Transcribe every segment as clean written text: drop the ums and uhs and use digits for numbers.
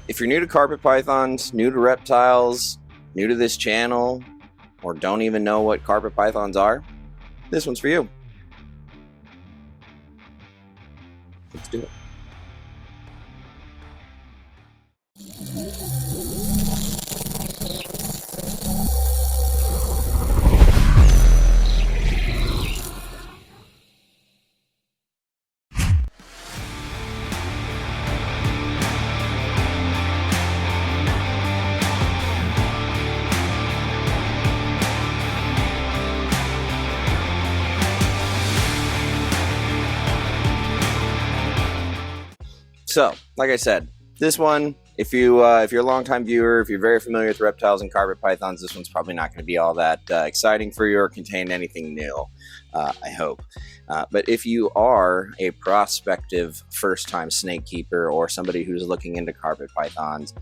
If you're new to carpet pythons, new to reptiles, new to this channel, or don't even know what carpet pythons are, this one's for you. Let's do it. So, like I said, this one, if you're a longtime viewer, if you're very familiar with reptiles and carpet pythons, this one's probably not going to be all that exciting for you or contain anything new, I hope. But if you are a prospective first-time snake keeper or somebody who's looking into carpet pythons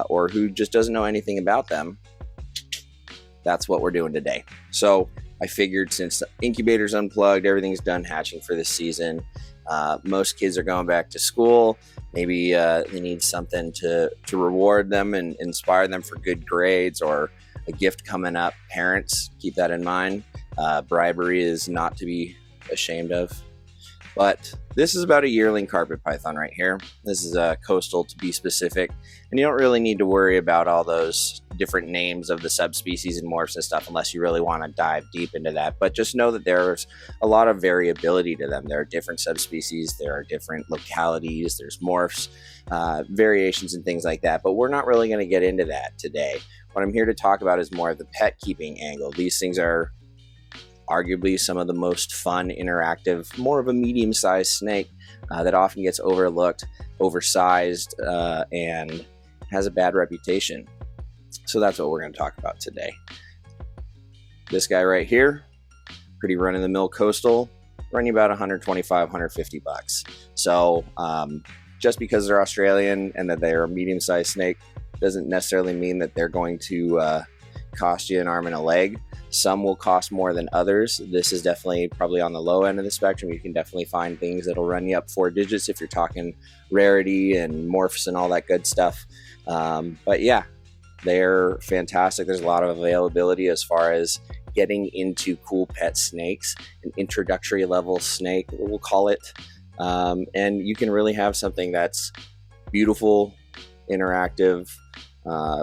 or who just doesn't know anything about them, that's what we're doing today. So I figured since the incubator's unplugged, everything's done hatching for this season, most kids are going back to school. Maybe they need something to reward them and inspire them for good grades or a gift coming up. Parents, keep that in mind. Bribery is not to be ashamed of. But this is about a yearling carpet python right here. This is a coastal, to be specific. And you don't really need to worry about all those different names of the subspecies and morphs and stuff unless you really want to dive deep into that. But just know that there's a lot of variability to them. There are different subspecies, there are different localities, there's morphs, variations and things like that. But we're not really going to get into that today. What I'm here to talk about is more of the pet keeping angle. These things are arguably some of the most fun, interactive, more of a medium-sized snake that often gets overlooked, oversized, and has a bad reputation. So that's what we're going to talk about today. This guy right here, pretty run-of-the-mill coastal, running about 125, 150 bucks. So just because they're Australian and that they're a medium-sized snake doesn't necessarily mean that they're going to cost you an arm and a leg. Some will cost more than others. This is definitely probably on the low end of the spectrum. You can definitely find things that'll run you up 4 digits if you're talking rarity and morphs and all that good stuff. But yeah, they're fantastic. There's a lot of availability as far as getting into cool pet snakes, an introductory level snake, we'll call it. And you can really have something that's beautiful, interactive,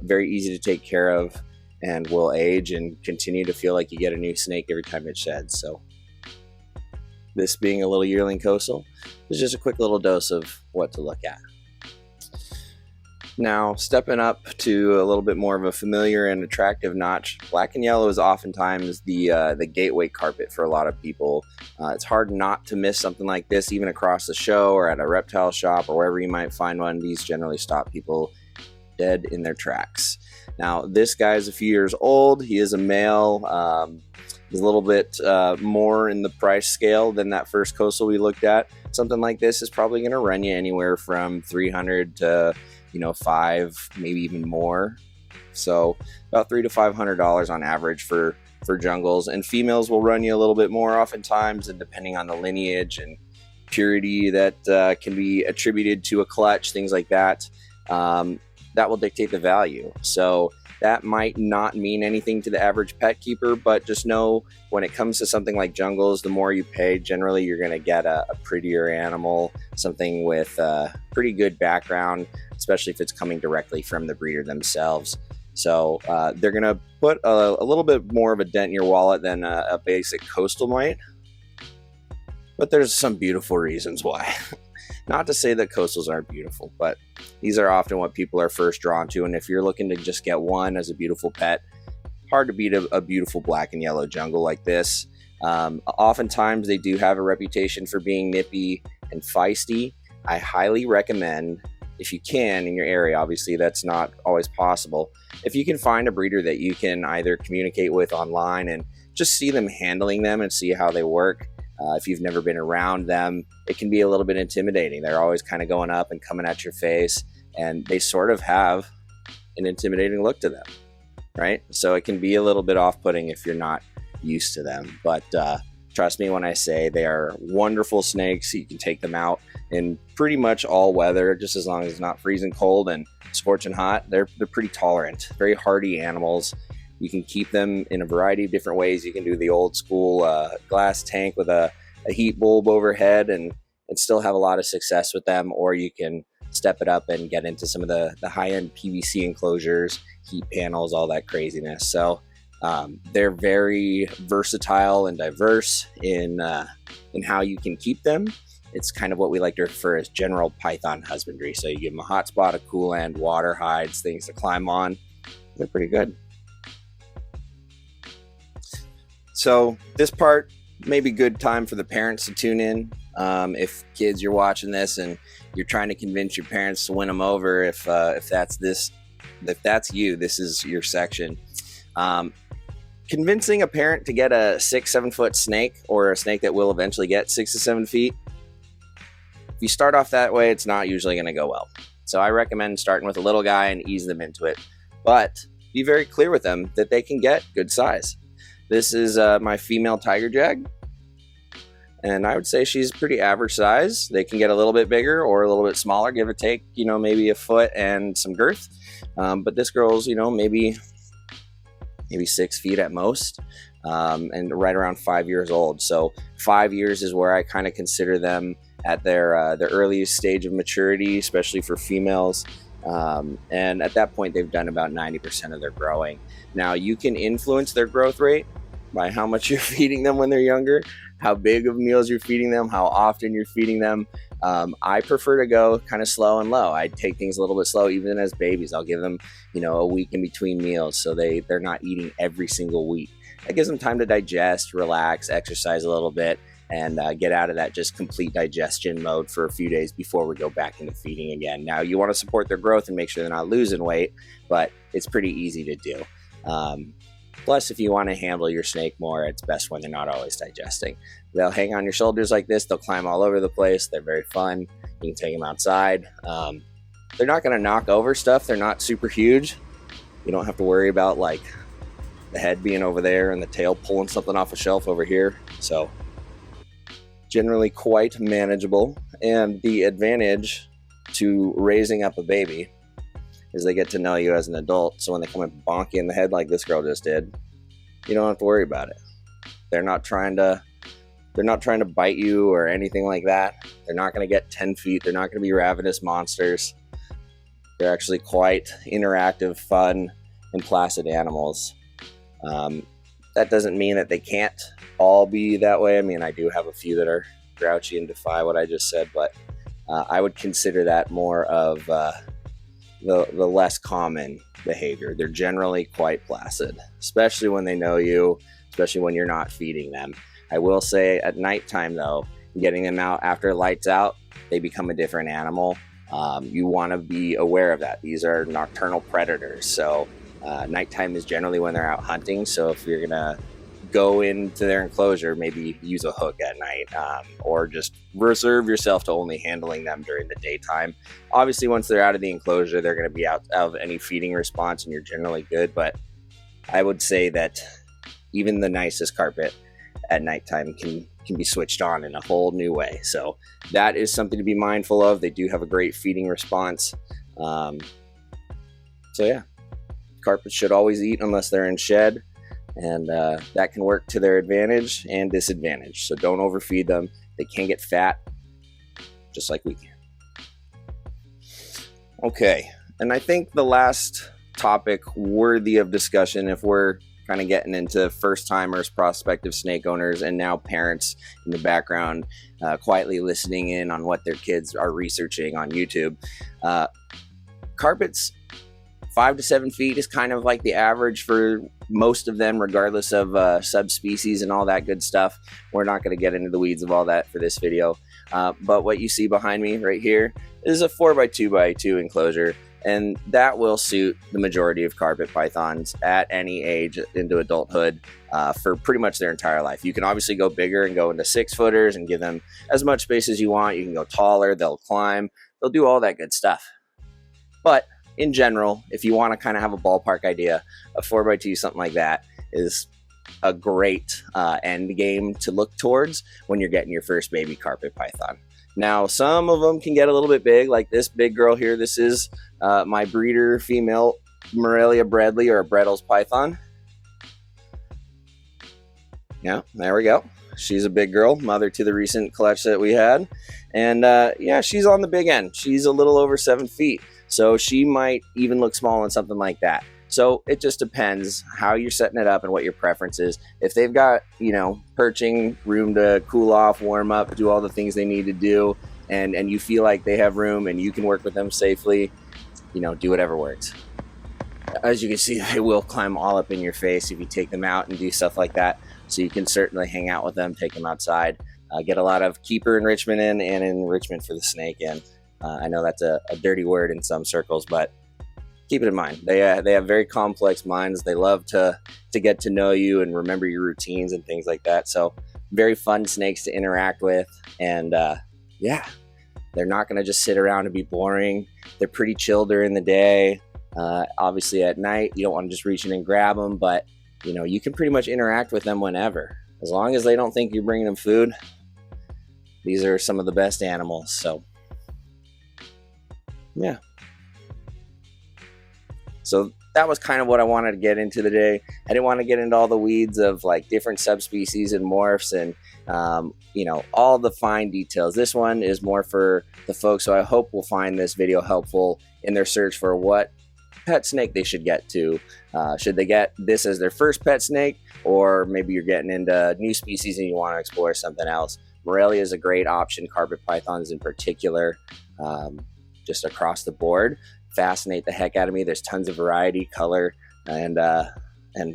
very easy to take care of, and will age and continue to feel like you get a new snake every time it sheds. So this being a little yearling coastal is just a quick little dose of what to look at. Now, stepping up to a little bit more of a familiar and attractive notch, black and yellow is oftentimes the gateway carpet for a lot of people. It's hard not to miss something like this, even across the show or at a reptile shop or wherever you might find one. These generally stop people dead in their tracks. Now, this guy is a few years old. He is a male. He's a little bit more in the price scale than that first coastal we looked at. Something like this is probably going to run you anywhere from $300 to $500, maybe even more. So about $300 to $500 on average for jungles. And females will run you a little bit more oftentimes, and depending on the lineage and purity that can be attributed to a clutch, things like that. That will dictate the value. So that might not mean anything to the average pet keeper, but just know when it comes to something like jungles, the more you pay, generally you're going to get a prettier animal, something with a pretty good background, especially if it's coming directly from the breeder themselves. So they're going to put a little bit more of a dent in your wallet than a basic coastal might, but there's some beautiful reasons why. Not to say that coastals aren't beautiful, but these are often what people are first drawn to. And if you're looking to just get one as a beautiful pet, hard to beat a beautiful black and yellow jungle like this. Oftentimes they do have a reputation for being nippy and feisty. I highly recommend, if you can in your area, obviously that's not always possible, if you can find a breeder that you can either communicate with online and just see them handling them and see how they work. If you've never been around them, it can be a little bit intimidating. They're always kind of going up and coming at your face, and they sort of have an intimidating look to them, right? So it can be a little bit off-putting if you're not used to them. But Trust me when I say they are wonderful snakes. You can take them out in pretty much all weather, just as long as it's not freezing cold and scorching hot. They're pretty tolerant, very hardy animals. You can keep them in a variety of different ways. You can do the old school glass tank with a heat bulb overhead and still have a lot of success with them, or you can step it up and get into some of the high-end PVC enclosures, heat panels, all that craziness. So they're very versatile and diverse in how you can keep them. It's kind of what we like to refer as general python husbandry. So you give them a hot spot, a cool end, water hides, things to climb on. They're pretty good. So this part may be good time for the parents to tune in. If kids, you're watching this and you're trying to convince your parents to win them over, if that's you, this is your section. Convincing a parent to get a 6-7 foot snake, or a snake that will eventually get 6 to 7 feet, if you start off that way, it's not usually going to go well. So I recommend starting with a little guy and ease them into it, but be very clear with them that they can get good size. This is my female tiger jag, and I would say she's pretty average size. They can get a little bit bigger or a little bit smaller, give or take, maybe a foot and some girth. But this girl's, maybe 6 feet at most, and right around 5 years old. So 5 years is where I kind of consider them at their earliest stage of maturity, especially for females. And at that point, they've done about 90% of their growing. Now, you can influence their growth rate by how much you're feeding them when they're younger, how big of meals you're feeding them, how often you're feeding them. I prefer to go kind of slow and low. I take things a little bit slow, even as babies. I'll give them, a week in between meals, so they're not eating every single week. That gives them time to digest, relax, exercise a little bit, and get out of that just complete digestion mode for a few days before we go back into feeding again. Now, you want to support their growth and make sure they're not losing weight, but it's pretty easy to do. Plus, if you want to handle your snake more, it's best when they're not always digesting. They'll hang on your shoulders like this. They'll climb all over the place. They're very fun. You can take them outside. They're not going to knock over stuff. They're not super huge. You don't have to worry about like the head being over there and the tail pulling something off a shelf over here. So generally quite manageable. And the advantage to raising up a baby is they get to know you as an adult. So when they come and bonk you in the head like this girl just did, you don't have to worry about it. They're not trying to bite you or anything like that. They're not going to get 10 feet. They're not going to be ravenous monsters. They're actually quite interactive, fun, and placid animals. That doesn't mean that they can't all be that way. I mean, I do have a few that are grouchy and defy what I just said, but I would consider that more of the less common behavior. They're generally quite placid, especially when they know you, especially when you're not feeding them. I will say at nighttime, though, getting them out after lights out, they become a different animal. You want to be aware of that. These are nocturnal predators, so nighttime is generally when they're out hunting. So if you're gonna go into their enclosure, maybe use a hook at night, or just reserve yourself to only handling them during the daytime. Obviously, once they're out of the enclosure, they're going to be out of any feeding response and you're generally good. But I would say that even the nicest carpet at nighttime can be switched on in a whole new way. So that is something to be mindful of. They do have a great feeding response. So yeah, carpets should always eat unless they're in shed. And that can work to their advantage and disadvantage. So don't overfeed them. They can get fat, just like we can. Okay, and I think the last topic worthy of discussion, if we're kind of getting into first-timers, prospective snake owners, and now parents in the background quietly listening in on what their kids are researching on YouTube. Carpets 5 to 7 feet is kind of like the average for most of them, regardless of subspecies and all that good stuff. We're not going to get into the weeds of all that for this video. But what you see behind me right here is a 4x2x2 enclosure, and that will suit the majority of carpet pythons at any age into adulthood for pretty much their entire life. You can obviously go bigger and go into 6-footers and give them as much space as you want. You can go taller, they'll climb, they'll do all that good stuff. But in general, if you want to kind of have a ballpark idea, a 4x2, something like that, is a great end game to look towards when you're getting your first baby carpet python. Now, some of them can get a little bit big, like this big girl here. This is my breeder female Morelia Bradley, or a Brettles python. Yeah, there we go. She's a big girl, mother to the recent clutch that we had. And yeah, she's on the big end. She's a little over 7 feet. So she might even look small in something like that. So it just depends how you're setting it up and what your preference is. If they've got, you know, perching, room to cool off, warm up, do all the things they need to do, and you feel like they have room and you can work with them safely, you know, do whatever works. As you can see, they will climb all up in your face if you take them out and do stuff like that. So you can certainly hang out with them, take them outside, get a lot of keeper enrichment in and enrichment for the snake in. I know that's a dirty word in some circles, but keep it in mind. They have very complex minds. They love to get to know you and remember your routines and things like that. So very fun snakes to interact with. And yeah, they're not going to just sit around and be boring. They're pretty chill during the day. Obviously at night, you don't want to just reach in and grab them, but you know, you can pretty much interact with them whenever. As long as they don't think you're bringing them food, these are some of the best animals. So yeah. So that was kind of what I wanted to get into today. I didn't want to get into all the weeds of like different subspecies and morphs and, you know, all the fine details. This one is more for the folks who I hope will find this video helpful in their search for what pet snake they should get to. Should they get this as their first pet snake, or maybe you're getting into new species and you want to explore something else. Morelia is a great option, carpet pythons in particular, just across the board. Fascinate the heck out of me. There's tons of variety, color, and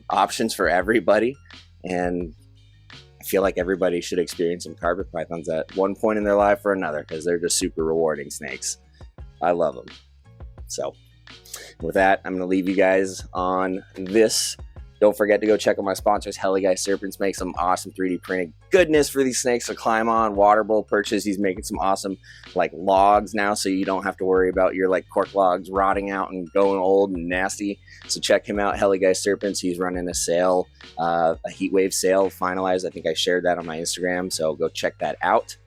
options for everybody. And I feel like everybody should experience some carpet pythons at one point in their life or another, because they're just super rewarding snakes. I love them. So with that, I'm going to leave you guys on this. Don't forget to go check out my sponsors. Heli Guy Serpents makes some awesome 3D printed goodness for these snakes to climb on. Water bowl perches. He's making some awesome like logs now, so you don't have to worry about your like cork logs rotting out and going old and nasty. So check him out, Heli Guy Serpents. He's running a sale, a heat wave sale finalized. I think I shared that on my Instagram, so go check that out.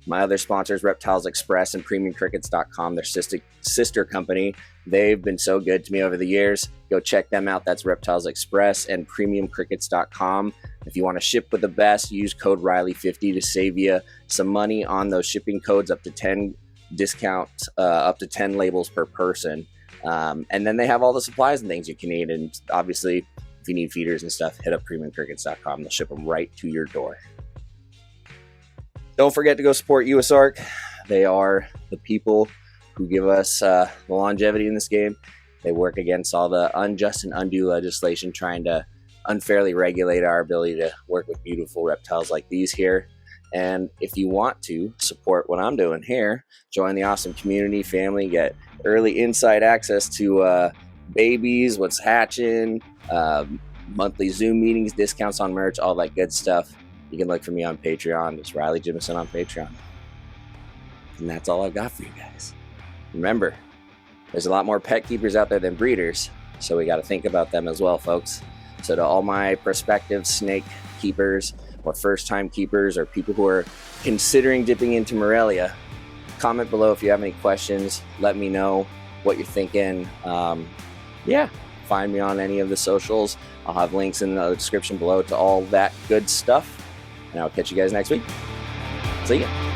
My other sponsors, Reptiles Express and PremiumCrickets.com, their sister company. They've been so good to me over the years. Go check them out. That's Reptiles Express and PremiumCrickets.com. If you want to ship with the best, use code Riley50 to save you some money on those shipping codes, up to 10 discounts, up to 10 labels per person. And then they have all the supplies and things you can need. And obviously, if you need feeders and stuff, hit up PremiumCrickets.com. They'll ship them right to your door. Don't forget to go support USARK. They are the people who give us the longevity in this game. They work against all the unjust and undue legislation trying to unfairly regulate our ability to work with beautiful reptiles like these here. And if you want to support what I'm doing here, join the awesome community family, get early inside access to babies, what's hatching, monthly Zoom meetings, discounts on merch, all that good stuff. You can look for me on Patreon. It's Riley Jimison on Patreon. And that's all I've got for you guys. Remember, there's a lot more pet keepers out there than breeders, so we got to think about them as well, folks. So to all my prospective snake keepers or first-time keepers or people who are considering dipping into Morelia, comment below if you have any questions. Let me know what you're thinking. Yeah, find me on any of the socials. I'll have links in the description below to all that good stuff. And I'll catch you guys next week. See ya.